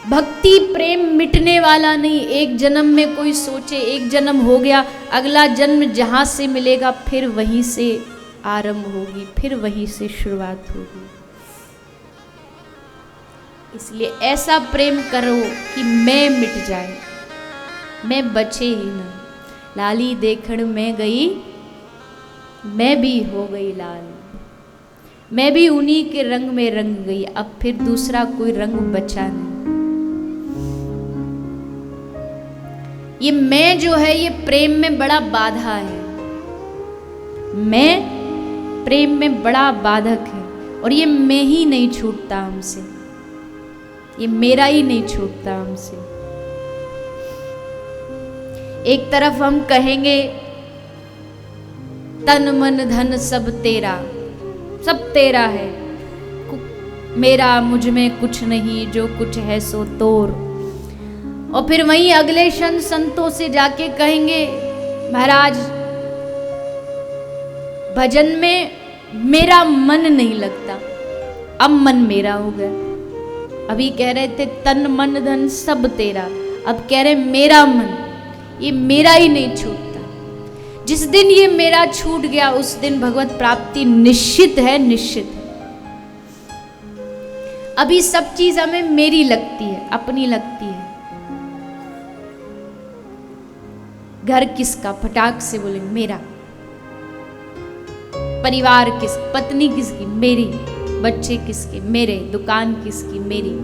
भक्ति प्रेम मिटने वाला नहीं। एक जन्म में कोई सोचे एक जन्म हो गया, अगला जन्म जहाँ से मिलेगा फिर वहीं से आरंभ होगी, फिर वहीं से शुरुआत होगी। इसलिए ऐसा प्रेम करो कि मैं मिट जाए, मैं बचे ही ना। लाली देखण मैं गई, मैं भी हो गई लाल, मैं भी उन्हीं के रंग में रंग गई, अब फिर दूसरा कोई रंग बचा नहीं। ये मैं जो है ये प्रेम में बड़ा बाधा है, मैं प्रेम में बड़ा बाधक है, और ये मैं ही नहीं छूटता हमसे, ये मेरा ही नहीं छूटता हमसे। एक तरफ हम कहेंगे तन मन धन सब तेरा, सब तेरा है, मेरा मुझ में कुछ नहीं, जो कुछ है सो तोर। और फिर वहीं अगले क्षण संतों से जाके कहेंगे महाराज भजन में मेरा मन नहीं लगता, अब मन मेरा हो गया। अभी कह रहे थे तन मन धन सब तेरा, अब कह रहे मेरा मन, ये मेरा ही नहीं छूटता। जिस दिन ये मेरा छूट गया उस दिन भगवत प्राप्ति निश्चित है, निश्चित है। अभी सब चीज हमें मेरी लगती है, अपनी लगती है। घर किसका, फटाक से बोले मेरा। परिवार किस, पत्नी किसकी, मेरी। बच्चे किसके, मेरे। दुकान किसकी, मेरी।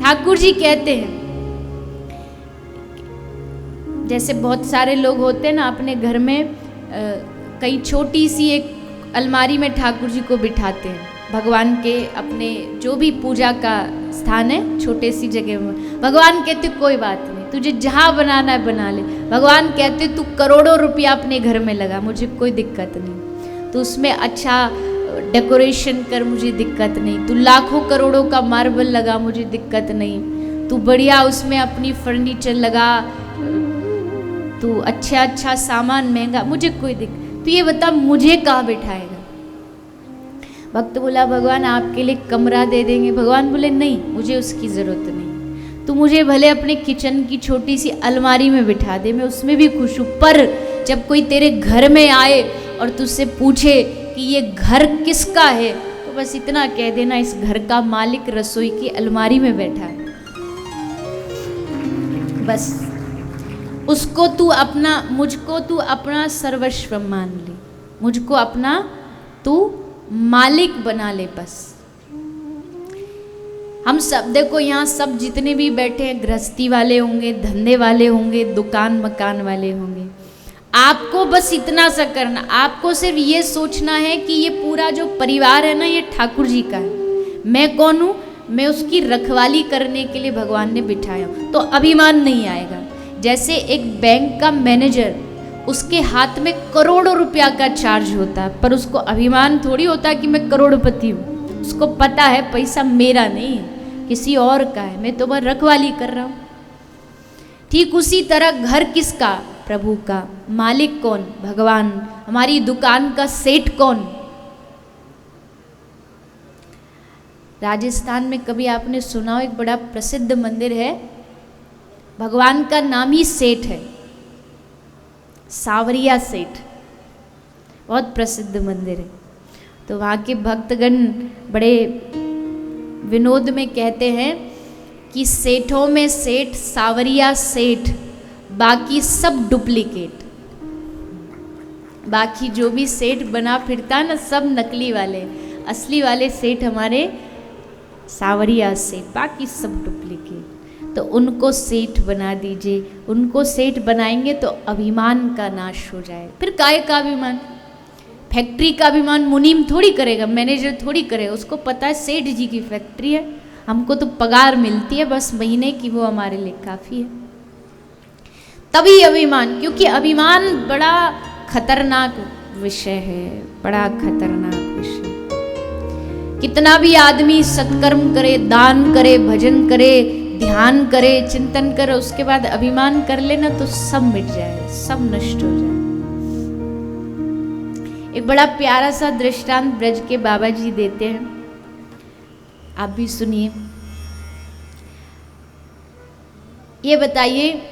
ठाकुर जी कहते हैं जैसे बहुत सारे लोग होते हैं ना अपने घर में कई छोटी सी एक अलमारी में ठाकुर जी को बिठाते हैं, भगवान के अपने जो भी पूजा का स्थान है छोटे सी जगह में। भगवान कहते कोई बात नहीं, तुझे जहाँ बनाना है बना ले। भगवान कहते तू करोड़ों रुपया अपने घर में लगा, मुझे कोई दिक्कत नहीं। तू उसमें अच्छा डेकोरेशन कर, मुझे दिक्कत नहीं। तू लाखों करोड़ों का मार्बल लगा, मुझे दिक्कत नहीं। तू बढ़िया उसमें अपनी फर्नीचर लगा, तू अच्छा सामान महंगा, मुझे कोई दिक्कत। तू ये बता मुझे कहाँ बिठाएगा। भक्त बोला भगवान आपके लिए कमरा दे देंगे। भगवान बोले नहीं, मुझे उसकी जरूरत नहीं। तू मुझे भले अपने किचन की छोटी सी अलमारी में बिठा दे, मैं उसमें भी खुश हूँ। पर जब कोई तेरे घर में आए और तुझसे पूछे कि ये घर किसका है, तो बस इतना कह देना इस घर का मालिक रसोई की अलमारी में बैठा है। बस उसको तू अपना, मुझको तू अपना सर्वस्व मान ले, मुझको अपना तू मालिक बना ले। बस हम सब देखो यहाँ सब जितने भी बैठे हैं गृहस्थी वाले होंगे, धंधे वाले होंगे, दुकान मकान वाले होंगे। आपको बस इतना सा करना, आपको सिर्फ ये सोचना है कि ये पूरा जो परिवार है ना ये ठाकुर जी का है। मैं कौन हूँ, मैं उसकी रखवाली करने के लिए भगवान ने बिठाया, तो अभिमान नहीं आएगा। जैसे एक बैंक का मैनेजर, उसके हाथ में करोड़ों रुपया का चार्ज होता है, पर उसको अभिमान थोड़ी होता कि मैं करोड़पति हूँ। उसको पता है पैसा मेरा नहीं है, किसी और का है, मैं तो बस रखवाली कर रहा हूँ। ठीक उसी तरह घर किसका, प्रभु का। मालिक कौन, भगवान। हमारी दुकान का सेठ कौन। राजस्थान में कभी आपने सुना हो, एक बड़ा प्रसिद्ध मंदिर है, भगवान का नाम ही सेठ है, सावरिया सेठ, बहुत प्रसिद्ध मंदिर है। तो वहाँ के भक्तगण बड़े विनोद में कहते हैं कि सेठों में सेठ सावरिया सेठ, बाकी सब डुप्लीकेट। बाकी जो भी सेठ बना फिरता है ना सब नकली वाले, असली वाले सेठ हमारे सावरिया सेठ, बाकी सब डुप्लीकेट। तो उनको सेठ बना दीजिए। उनको सेठ बनाएंगे तो अभिमान का नाश हो जाए। फिर काय का अभिमान, फैक्ट्री का अभिमान मुनीम थोड़ी करेगा, मैनेजर थोड़ी करेगा। उसको पता है सेठ जी की फैक्ट्री है, हमको तो पगार मिलती है बस महीने की, वो हमारे लिए काफ़ी है। तभी अभिमान, क्योंकि अभिमान बड़ा खतरनाक विषय है, बड़ा खतरनाक विषय। कितना भी आदमी सत्कर्म करे, दान करे, भजन करे, ध्यान करे, चिंतन करे, उसके बाद अभिमान कर लेना तो सब मिट जाए, सब नष्ट हो जाए। एक बड़ा प्यारा सा दृष्टांत ब्रज के बाबा जी देते हैं, आप भी सुनिए। ये बताइए,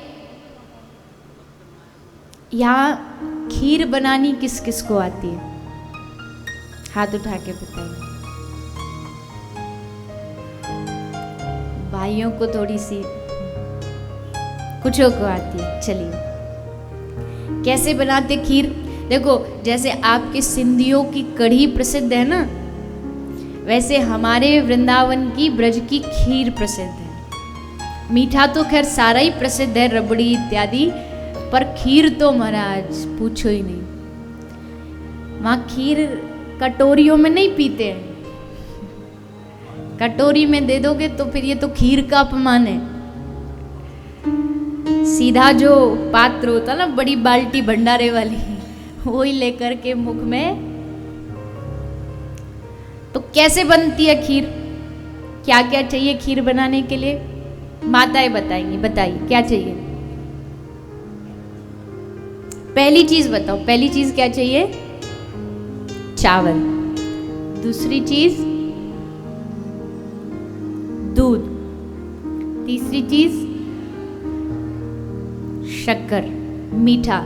यहाँ खीर बनानी किस किस को आती है? हाथ उठा के बताइए। भाइयों को थोड़ी सी, कुछों को आती है। चलिए, कैसे बनाते खीर? देखो, जैसे आपके सिंधियों की कढ़ी प्रसिद्ध है ना, वैसे हमारे वृंदावन की ब्रज की खीर प्रसिद्ध है। मीठा तो खैर सारा ही प्रसिद्ध है, रबड़ी इत्यादि, पर खीर तो महाराज पूछो ही नहीं। वहाँ खीर कटोरियों में नहीं पीते हैं। कटोरी में दे दोगे तो फिर ये तो खीर का अपमान है। सीधा जो पात्र होता ना, बड़ी बाल्टी भंडारे वाली, वही लेकर के मुख में। तो कैसे बनती है खीर? क्या क्या चाहिए खीर बनाने के लिए? माताएं बताएंगी। बताइए क्या चाहिए? पहली चीज बताओ, पहली चीज क्या चाहिए? चावल। दूसरी चीज दूध। तीसरी चीज शक्कर, मीठा।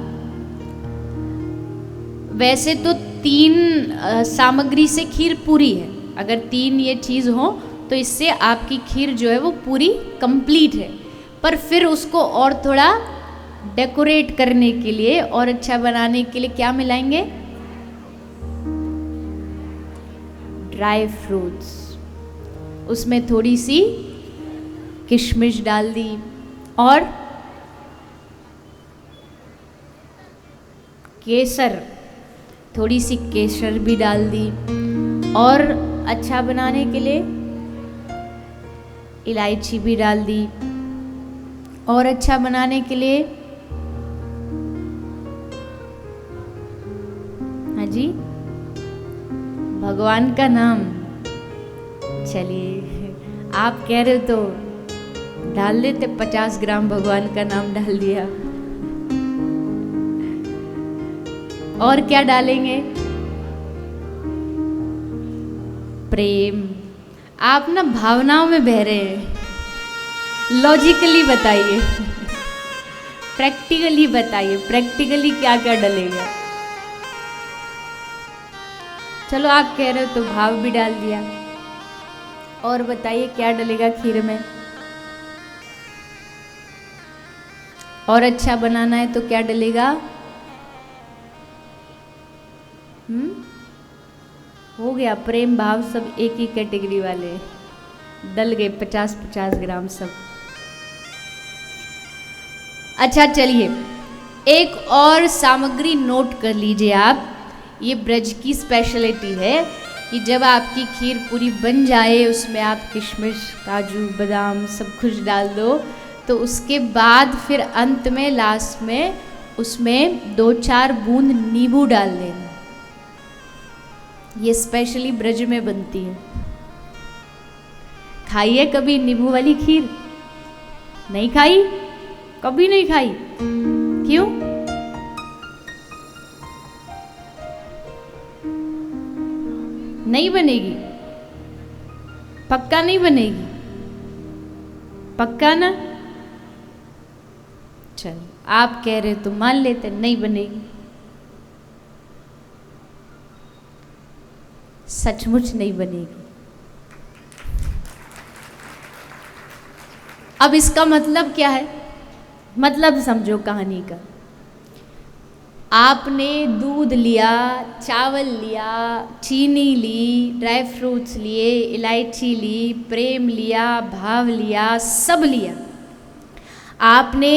वैसे तो 3 सामग्री से खीर पूरी है। अगर 3 ये चीज हो तो इससे आपकी खीर जो है वो पूरी कंप्लीट है। पर फिर उसको और थोड़ा डेकोरेट करने के लिए और अच्छा बनाने के लिए क्या मिलाएंगे? Dry fruits. उसमें थोड़ी सी किशमिश डाल दी और केसर, थोड़ी सी केसर भी डाल दी। और अच्छा बनाने के लिए इलायची भी डाल दी। और अच्छा बनाने के लिए, हाँ जी, भगवान का नाम। चलिए, आप कह रहे हो तो डाल देते। 50 ग्राम भगवान का नाम डाल दिया। और क्या डालेंगे? प्रेम। आप ना भावनाओं में बह रहे हैं। लॉजिकली बताइए, प्रैक्टिकली बताइए, प्रैक्टिकली क्या क्या डलेगा? चलो, आप कह रहे हो तो भाव भी डाल दिया। और बताइए क्या डलेगा खीर में? और अच्छा बनाना है तो क्या डलेगा? हो गया। प्रेम भाव सब एक ही कैटेगरी वाले डल गए। 50-50 ग्राम सब। अच्छा, चलिए, एक और सामग्री नोट कर लीजिए आप। ये ब्रज की स्पेशलिटी है कि जब आपकी खीर पूरी बन जाए, उसमें आप किशमिश, काजू, बादाम सब कुछ डाल दो, तो उसके बाद फिर अंत में, लास्ट में, उसमें 2-4 बूंद नींबू डाल देना। ये स्पेशली ब्रज में बनती है। खाइए कभी नींबू वाली खीर? नहीं खाई? कभी नहीं खाई? क्यों? नहीं बनेगी? पक्का नहीं बनेगी? पक्का ना? चलो, आप कह रहे तो मान लेते, नहीं बनेगी। सचमुच नहीं बनेगी। अब इसका मतलब क्या है? मतलब समझो कहानी का। आपने दूध लिया, चावल लिया, चीनी ली, ड्राई फ्रूट्स लिए, इलायची ली, प्रेम लिया, भाव लिया, सब लिया। आपने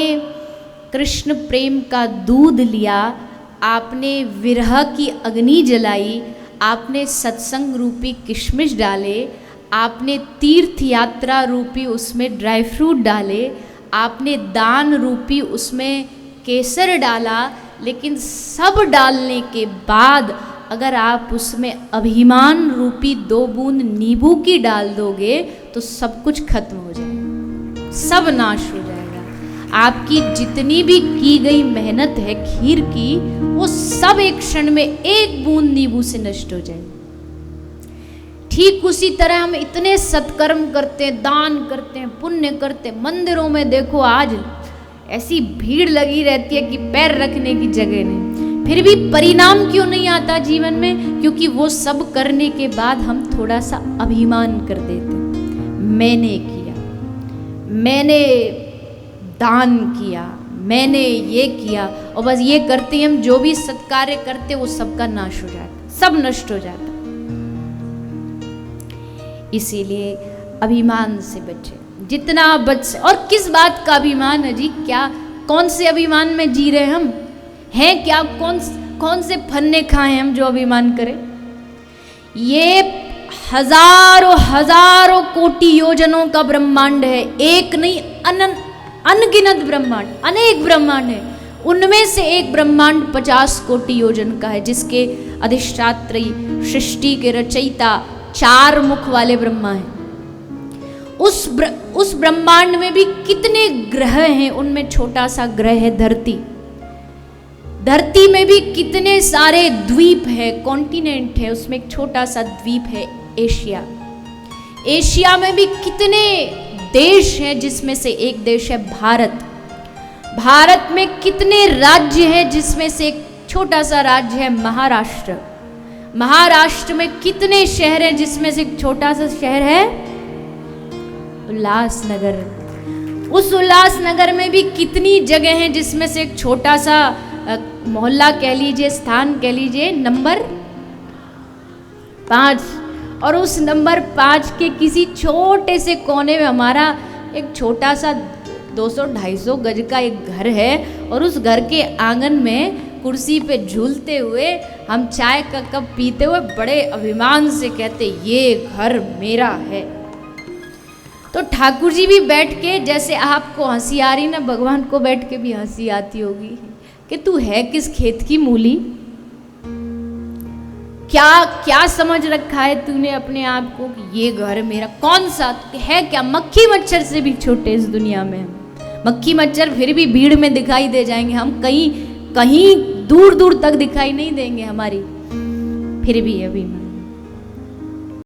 कृष्ण प्रेम का दूध लिया, आपने विरह की अग्नि जलाई, आपने सत्संग रूपी किशमिश डाले, आपने तीर्थ यात्रा रूपी उसमें ड्राई फ्रूट डाले, आपने दान रूपी उसमें केसर डाला। लेकिन सब डालने के बाद अगर आप उसमें अभिमान रूपी 2 बूंद नींबू की डाल दोगे तो सब कुछ खत्म हो जाएगा, सब नाश हो जाएगा। आपकी जितनी भी की गई मेहनत है खीर की, वो सब एक क्षण में 1 बूंद नींबू से नष्ट हो जाएगी। ठीक उसी तरह हम इतने सत्कर्म करते हैं, दान करते हैं, पुण्य करते हैं, मंदिरों में देखो आज ऐसी भीड़ लगी रहती है कि पैर रखने की जगह नहीं, फिर भी परिणाम क्यों नहीं आता जीवन में? क्योंकि वो सब करने के बाद हम थोड़ा सा अभिमान कर देते हैं, मैंने किया, मैंने दान किया, मैंने ये किया, और बस ये करते हम जो भी सत्कार्य करते वो सबका नाश हो जाता, सब नष्ट हो जाता। इसीलिए अभिमान से बचे जितना बच। और किस बात का अभिमान है जी? क्या कौन से अभिमान में जी रहे हम हैं? क्या कौन से फन्ने खाए हम जो अभिमान करें? ये हजारों हजारों कोटि योजनों का ब्रह्मांड है, एक नहीं अनगिनत ब्रह्मांड, अनेक ब्रह्मांड है। उनमें से एक ब्रह्मांड 50 कोटि योजन का है, जिसके अधिष्ठात्री सृष्टि के रचयिता 4 मुख वाले ब्रह्मा हैं। उस ब्रह्मांड में भी कितने ग्रह हैं, उनमें छोटा सा ग्रह है धरती। धरती में भी कितने सारे द्वीप है, कॉन्टिनेंट है, उसमें एक छोटा सा द्वीप है एशिया। एशिया में भी कितने देश हैं, जिसमें से एक देश है भारत। भारत में कितने राज्य हैं, जिसमें से एक छोटा सा राज्य है महाराष्ट्र। महाराष्ट्र में कितने शहर हैं, जिसमें से एक छोटा सा शहर है उल्लासनगर। उस उल्लासनगर में भी कितनी जगह हैं, जिसमें से एक छोटा सा मोहल्ला कह लीजिए, स्थान कह लीजिए, नंबर 5। और उस नंबर 5 के किसी छोटे से कोने में हमारा एक छोटा सा 200-250 गज का एक घर है, और उस घर के आंगन में कुर्सी पे झूलते हुए हम चाय का कप पीते हुए बड़े अभिमान से कहते ये घर मेरा है। तो ठाकुर जी भी बैठ के, जैसे आपको हंसी आ रही ना, भगवान को बैठ के भी हंसी आती होगी कि तू है किस खेत की मूली, क्या क्या समझ रखा है तूने अपने आप को कि ये घर मेरा? कौन सा है? क्या मक्खी मच्छर से भी छोटे इस दुनिया में? मक्खी मच्छर फिर भी भीड़ में दिखाई दे जाएंगे, हम कहीं कहीं दूर दूर तक दिखाई नहीं देंगे हमारी, फिर भी अभिमान।